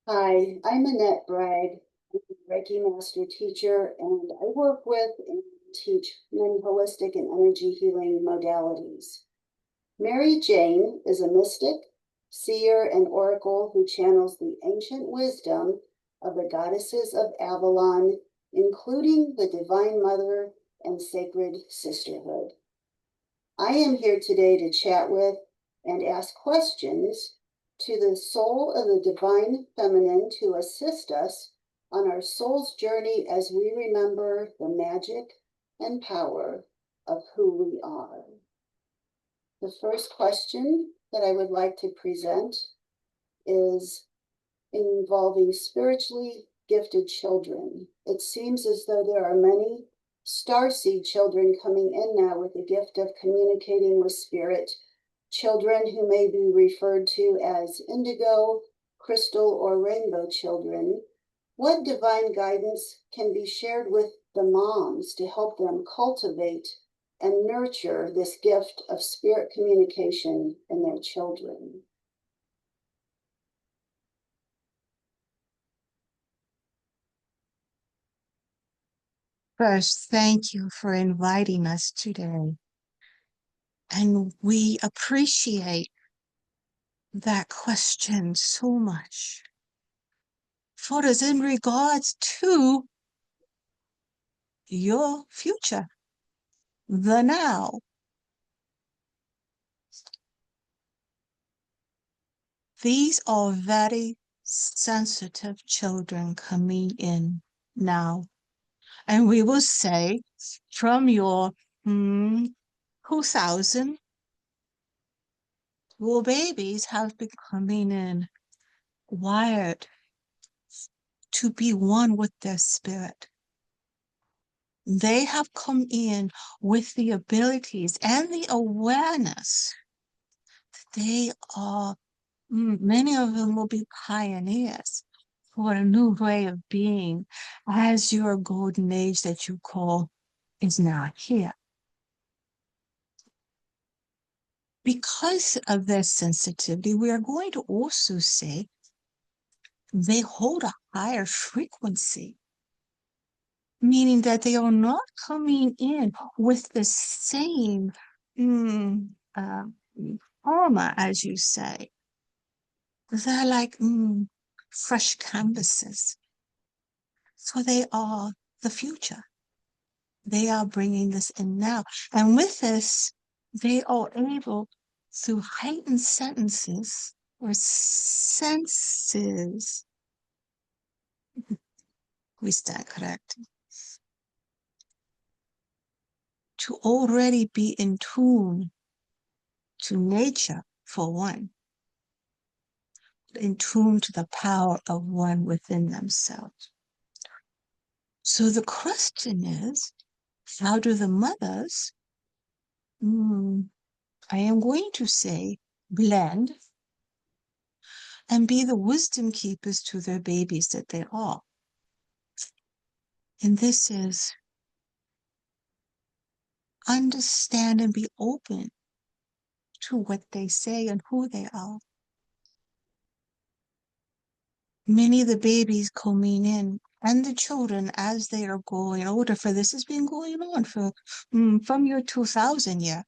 Hi, I'm Annette Bragg. I'm a Reiki Master Teacher, and I work with and teach many holistic and energy healing modalities. Mary Jane is a mystic, seer, and oracle who channels the ancient wisdom of the goddesses of Avalon, including the Divine Mother and Sacred Sisterhood. I am here today to chat with and ask questions to the soul of the divine feminine to assist us on our soul's journey as we remember the magic and power of who we are. The first question that I would like to present is involving spiritually gifted children. It seems as though there are many starseed children coming in now with the gift of communicating with spirit, children who may be referred to as indigo, crystal, or rainbow children. What divine guidance can be shared with the moms to help them cultivate and nurture this gift of spirit communication in their children? First, thank you for inviting us today. And we appreciate that question so much. For it is in regards to your future, the now. These are very sensitive children coming in now. And we will say from your 2000, your babies have been coming in wired to be one with their spirit. They have come in with the abilities and the awareness. They are, many of them will be pioneers for a new way of being as your golden age that you call is now here. Because of their sensitivity, we are going to also say they hold a higher frequency, meaning that they are not coming in with the same karma, as you say. They're like fresh canvases. So they are the future. They are bringing this in now. And with this, they are able, through heightened sentences or senses, we stand corrected, to already be in tune to nature, for one, in tune to the power of one within themselves. So the question is, how do the mothers, I am going to say, blend and be the wisdom keepers to their babies that they are? And this is understand and be open to what they say and who they are. Many of the babies coming in and the children as they are growing older, for this has been going on for from your 2000 year,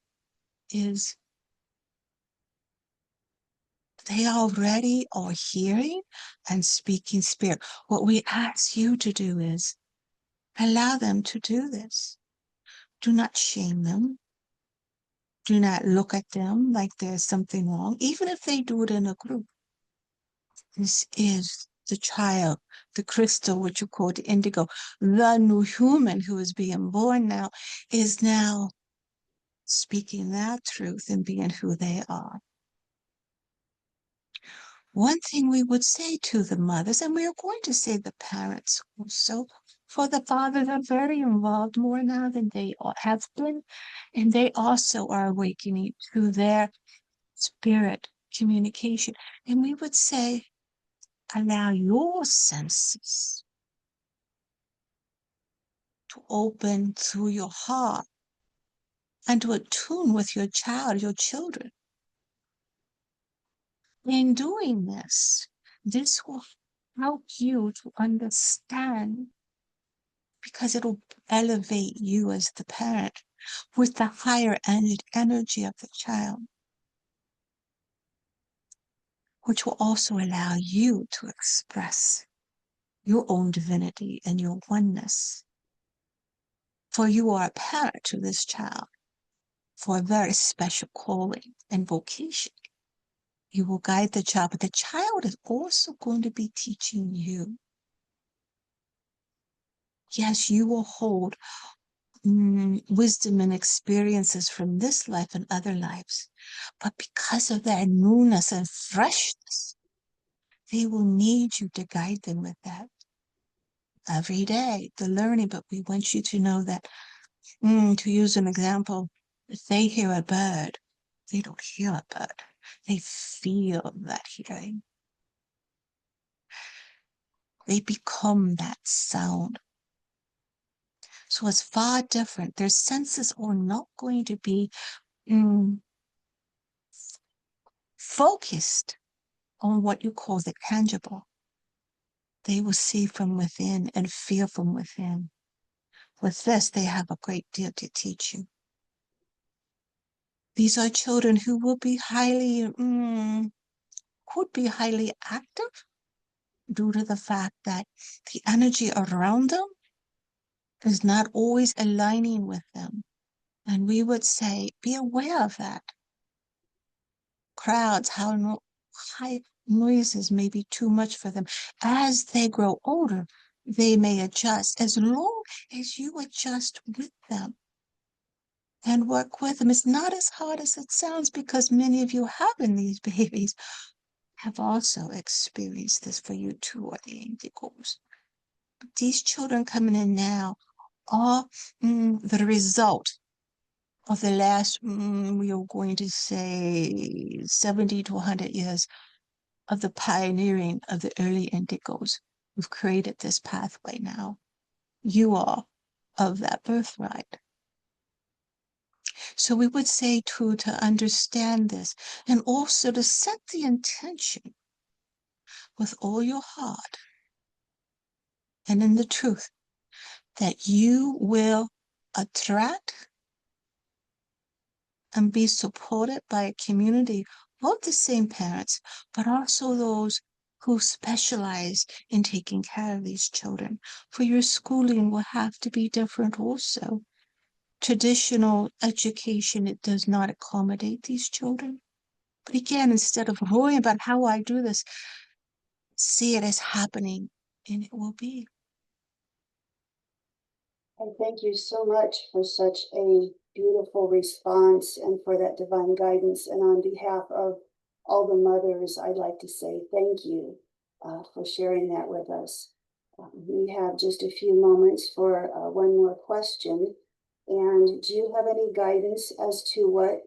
is they already are hearing and speaking spirit. What we ask you to do is allow them to do this. Do not shame them. Do not look at them like there's something wrong, even if they do it in a group. This is the child, the crystal, what you call the indigo, the new human who is being born now, is now speaking that truth and being who they are. One thing we would say to the mothers, and we are going to say the parents also, for the fathers are very involved more now than they have been, and they also are awakening to their spirit communication. And we would say, allow your senses to open through your heart and to attune with your child, your children. In doing this, this will help you to understand, because it'll elevate you as the parent with the higher energy of the child, which will also allow you to express your own divinity and your oneness. For you are a parent to this child for a very special calling and vocation. You will guide the child, but the child is also going to be teaching you. Yes, you will hold wisdom and experiences from this life and other lives, but because of their newness and freshness, they will need you to guide them with that every day, the learning. But we want you to know that, to use an example, if they hear a bird, they don't hear a bird. They feel that hearing. They become that sound. So it's far different. Their senses are not going to be focused on what you call the tangible. They will see from within and feel from within. With this, they have a great deal to teach you. These are children who will be could be highly active due to the fact that the energy around them is not always aligning with them. And we would say, be aware of that. Crowds, high noises may be too much for them. As they grow older, they may adjust, as long as you adjust with them and work with them. It's not as hard as it sounds, because many of you having these babies have also experienced this. For you too are the indigos. But these children coming in now are the result of the last, we are going to say 70 to 100 years of the pioneering of the early indigos who've created this pathway now. You are of that birthright. So we would say to understand this, and also to set the intention with all your heart and in the truth that you will attract and be supported by a community of the same parents, but also those who specialize in taking care of these children. For your schooling will have to be different also. Traditional education, it does not accommodate these children. But again, instead of worrying about how I do this, see it as happening, and it will be. And thank you so much for such a beautiful response and for that divine guidance. And on behalf of all the mothers, I'd like to say thank you for sharing that with us. We have just a few moments for one more question. And do you have any guidance as to what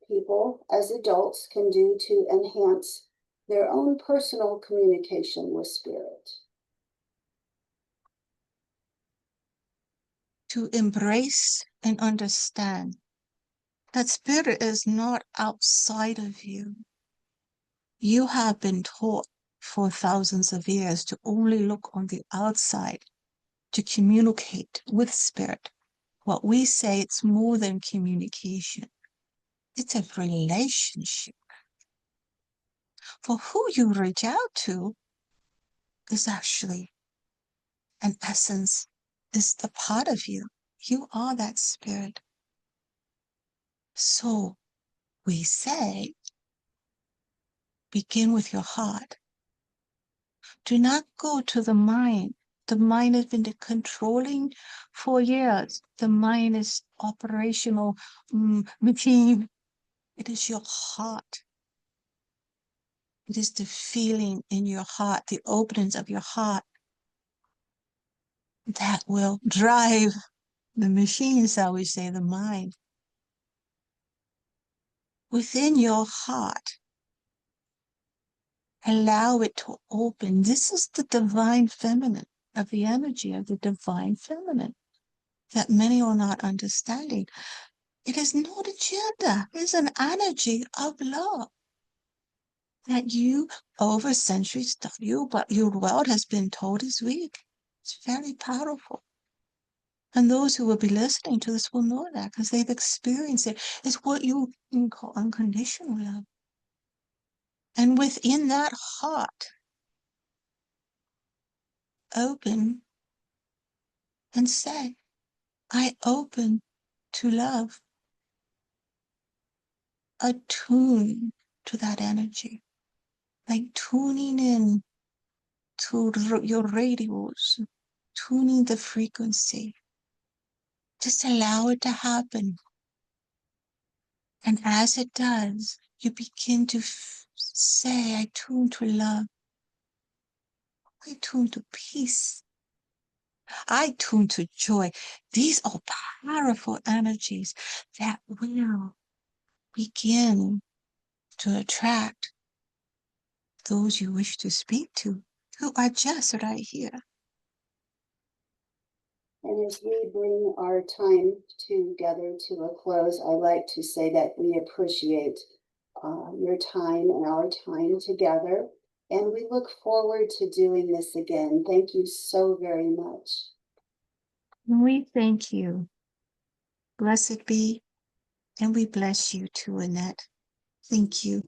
people as adults can do to enhance their own personal communication with spirit? To embrace and understand that spirit is not outside of you. You have been taught for thousands of years to only look on the outside to communicate with spirit. What we say, it's more than communication. It's a relationship. For who you reach out to is actually an essence, is the part of you. You are that spirit. So we say, begin with your heart. Do not go to the mind. The mind has been controlling for years. The mind is operational machine. It is your heart. It is the feeling in your heart, the openings of your heart, that will drive the machines, I would say, the mind. Within your heart, allow it to open. This is the divine feminine, of the energy of the divine feminine, that many are not understanding. It is not a gender, it is an energy of love. that you over centuries thought your world has been told is weak. It's very powerful. And those who will be listening to this will know that because they've experienced it. It's what you can call unconditional love. And within that heart, open and say, I open to love. Attune to that energy, like tuning in to your radios, tuning the frequency. Just allow it to happen. And as it does, you begin to say, I tune to love. I tune to peace. I tune to joy. These are powerful energies that will begin to attract those you wish to speak to, who are just right here. And as we bring our time together to a close, I like to say that we appreciate your time and our time together. And we look forward to doing this again. Thank you so very much. We thank you. Blessed be, and we bless you too, Annette. Thank you.